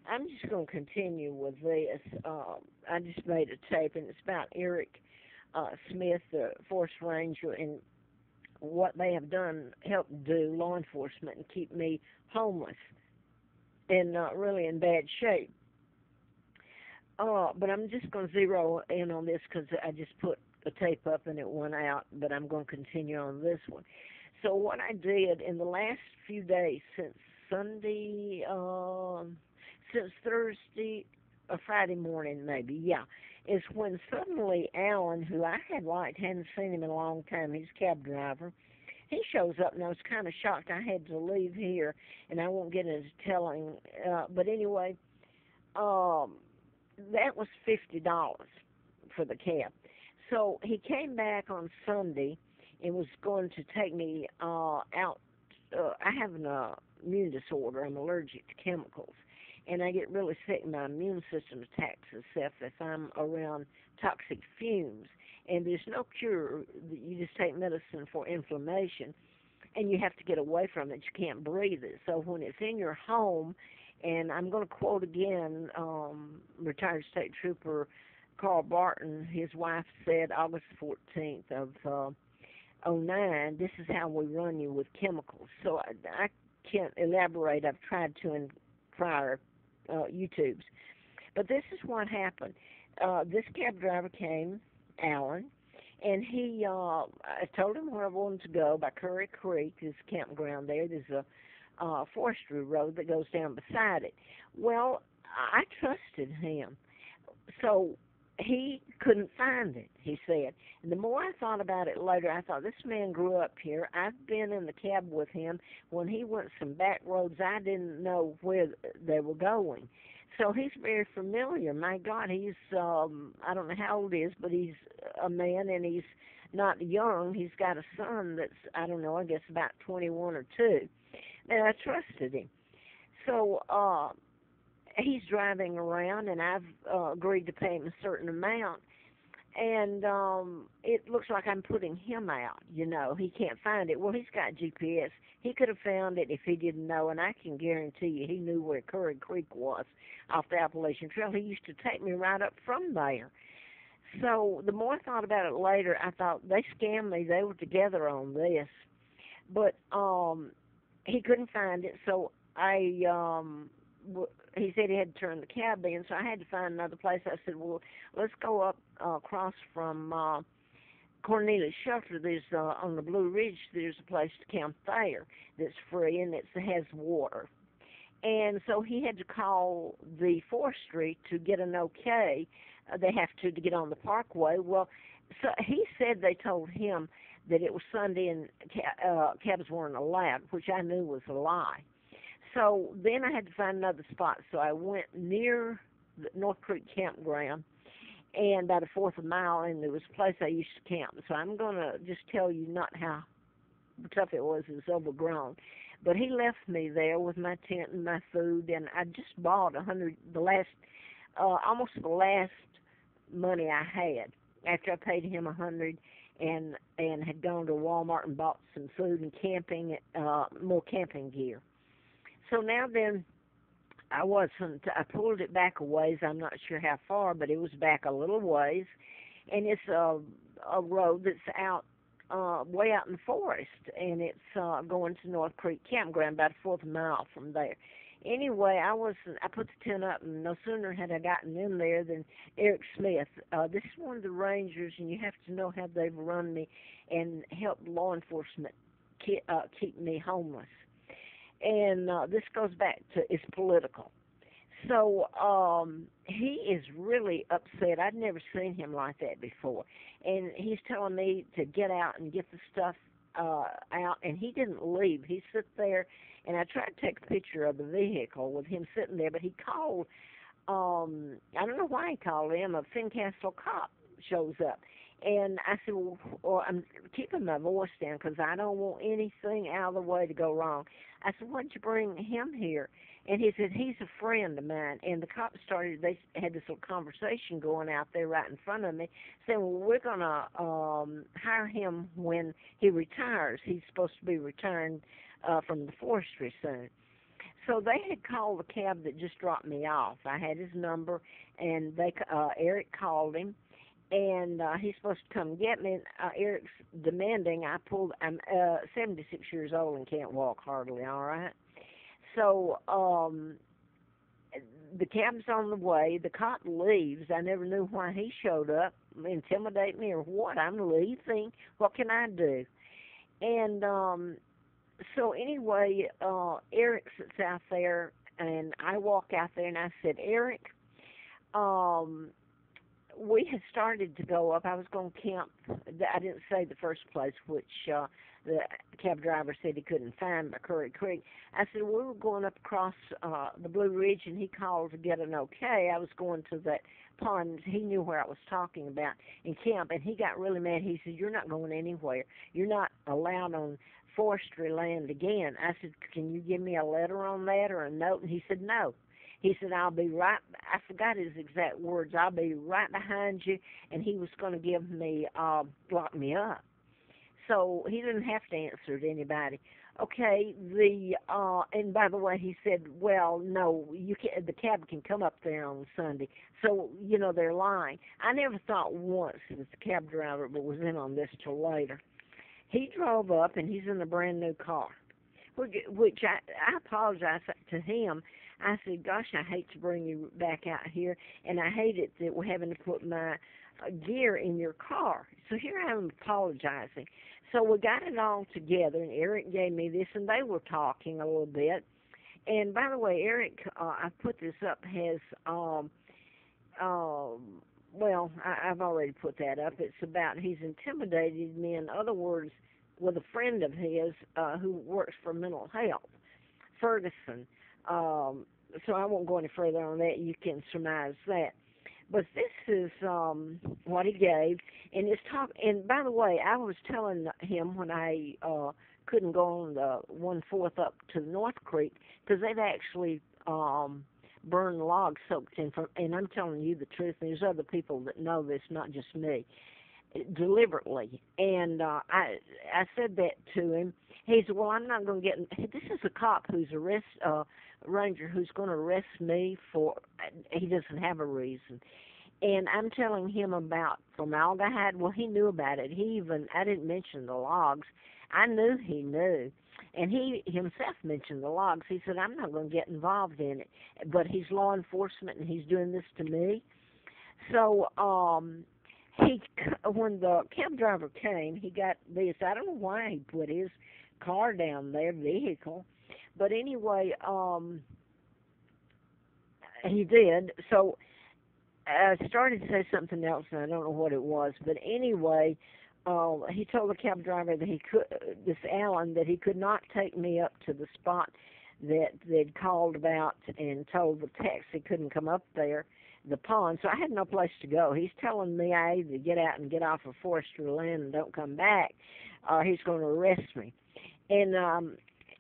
I'm just going to continue with this. I just made a tape, and it's about Eric Smith, the forest ranger, and what they have done, helped do law enforcement and keep me homeless and really in bad shape. But I'm just going to zero in on this because I just put a tape up and it went out, but I'm going to continue on this one. So what I did in the last few days since Sunday, since Thursday or Friday morning maybe, yeah, is when suddenly Alan, who I had liked, hadn't seen him in a long time, he's a cab driver, he shows up and I was kind of shocked I had to leave here, and I won't get into telling, but anyway, um, that was $50 for the cab. So he came back on Sunday and was going to take me out. I have an immune disorder. I'm allergic to chemicals, and I get really sick. My immune system attacks itself if I'm around toxic fumes. And there's no cure. You just take medicine for inflammation, and you have to get away from it. You can't breathe it. So when it's in your home, and I'm going to quote again, retired state trooper Carl Barton, his wife said August 14th of '09, this is how we run you with chemicals. So I can't elaborate. I've tried to in prior YouTubes. But this is what happened. This cab driver came, Alan, and I told him where I wanted to go by Curry Creek, this campground there. There's a forestry road that goes down beside it. Well, I trusted him. So he couldn't find it, he said. And the more I thought about it later, I thought, this man grew up here. I've been in the cab with him. When he went some back roads, I didn't know where they were going. So he's very familiar. My God, he's, I don't know how old he is, but he's a man, and he's not young. He's got a son that's, I don't know, I guess about 21 or 2. And I trusted him. So he's driving around, and I've agreed to pay him a certain amount. And it looks like I'm putting him out. You know, he can't find it. Well, he's got GPS. He could have found it if he didn't know, and I can guarantee you he knew where Curry Creek was off the Appalachian Trail. He used to take me right up from there. So the more I thought about it later, I thought, they scammed me. They were together on this. But he couldn't find it, so he said he had to turn the cab in, so I had to find another place. I said, well, let's go up across from Cornelius Shelter. There's on the Blue Ridge, there's a place to camp there that's free, and it has water. And so he had to call the forestry to get an okay. They have to get on the parkway. Well, so he said they told him that it was Sunday and cabs weren't allowed, which I knew was a lie. So then I had to find another spot. So I went near the North Creek campground, and about a fourth of a mile, and there was a place I used to camp. So I'm going to just tell you not how tough it was. It was overgrown. But he left me there with my tent and my food, and I just bought almost the last money I had after I paid him 100 and had gone to Walmart and bought some food and camping, more camping gear. So now then, I pulled it back a ways. I'm not sure how far, but it was back a little ways, and it's a road that's out, way out in the forest, and it's going to North Creek Campground, about a fourth mile from there. Anyway, I put the tent up, and no sooner had I gotten in there than Eric Smith. This is one of the rangers, and you have to know how they've run me and helped law enforcement keep me homeless. And this goes back to it's political. So he is really upset. I'd never seen him like that before. And he's telling me to get out and get the stuff out, and he didn't leave. He sit there, and I tried to take a picture of the vehicle with him sitting there, but he called, I don't know why he called him, a Fincastle cop shows up. And I said, well, I'm keeping my voice down because I don't want anything out of the way to go wrong. I said, why'd you bring him here? And he said, he's a friend of mine. And the cops they had this little conversation going out there right in front of me, saying, well, we're going to hire him when he retires. He's supposed to be retiring from the forestry soon. So they had called the cab that just dropped me off. I had his number, and Eric called him, and he's supposed to come get me. And, Eric's demanding. I'm 76 years old and can't walk hardly. All right. So the cab's on the way. The cop leaves. I never knew why he showed up, intimidate me or what. I'm leaving. What can I do? And so anyway, Eric sits out there, and I walk out there, and I said, Eric, um, we had started to go up. I was going to camp. I didn't say the first place, which the cab driver said he couldn't find by Curry Creek. I said, we were going up across the Blue Ridge, and he called to get an okay. I was going to that pond. He knew where I was talking about in camp, and he got really mad. He said, you're not going anywhere. You're not allowed on forestry land again. I said, can you give me a letter on that or a note? And he said, no. He said, I'll be right, I forgot his exact words, I'll be right behind you, and he was going to give me, lock me up. So he didn't have to answer to anybody. Okay, and by the way, he said, well, no, the cab can come up there on Sunday. So, they're lying. I never thought once it was the cab driver, but was in on this till later. He drove up, and he's in a brand new car, which I apologized to him. I said, gosh, I hate to bring you back out here, and I hate it that we're having to put my gear in your car. So here I am apologizing. So we got it all together, and Eric gave me this, and they were talking a little bit. And by the way, Eric, I put this up, has, I've already put that up. It's about he's intimidated me, in other words, with a friend of his who works for mental health, Ferguson. So I won't go any further on that. You can surmise that. But this is what he gave, and it's talk. And by the way, I was telling him when I couldn't go on the 1/4 up to the North Creek because they've actually burned logs soaked in. And I'm telling you the truth. And there's other people that know this, not just me, deliberately. And I said that to him. He said, well, I'm not going to get, this is a cop who's ranger who's going to arrest me for, he doesn't have a reason. And I'm telling him about formaldehyde. Well, he knew about it. I didn't mention the logs. I knew he knew. And he himself mentioned the logs. He said, I'm not going to get involved in it. But he's law enforcement, and he's doing this to me. So, when the cab driver came, he got this. I don't know why he put his car down there, vehicle, but anyway, he did. So I started to say something else, and I don't know what it was, but anyway, he told the cab driver that this Alan, that he could not take me up to the spot that they'd called about and told the taxi couldn't come up there, the pond. So I had no place to go. He's telling me I either get out and get off of forestry land and don't come back, or he's going to arrest me. And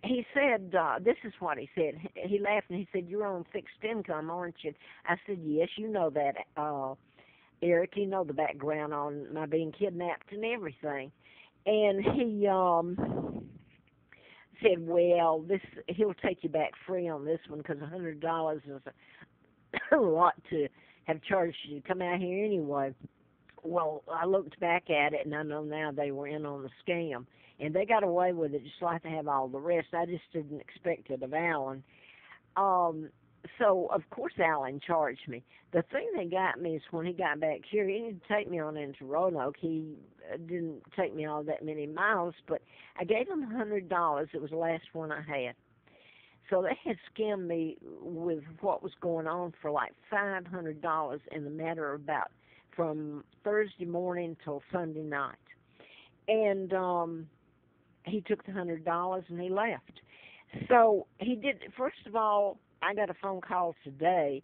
he said, this is what he said. He laughed and he said, you're on fixed income, aren't you? I said, yes, you know that, Eric. You know the background on my being kidnapped and everything. And he said, well, he'll take you back free on this one because $100 is a lot to have charged you to come out here anyway. Well, I looked back at it, and I know now they were in on the scam. And they got away with it just like they have all the rest. I just didn't expect it of Alan. So, of course, Alan charged me. The thing that got me is when he got back here, he didn't take me on into Roanoke. He didn't take me all that many miles, but I gave him $100. It was the last one I had. So they had scammed me with what was going on for like $500 in the matter of about from Thursday morning till Sunday night. And he took the $100 and he left. So he did. First of all, I got a phone call today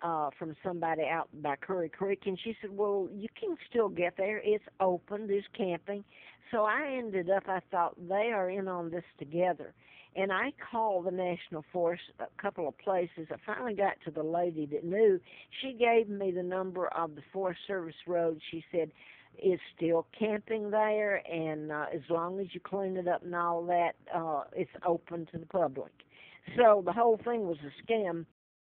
from somebody out by Curry Creek, and she said, well, you can still get there. It's open. There's camping. So I ended up, I thought, they are in on this together. And I called the National Forest a couple of places. I finally got to the lady that knew. She gave me the number of the Forest Service road. She said, it's still camping there, and as long as you clean it up and all that, it's open to the public. So the whole thing was a scam.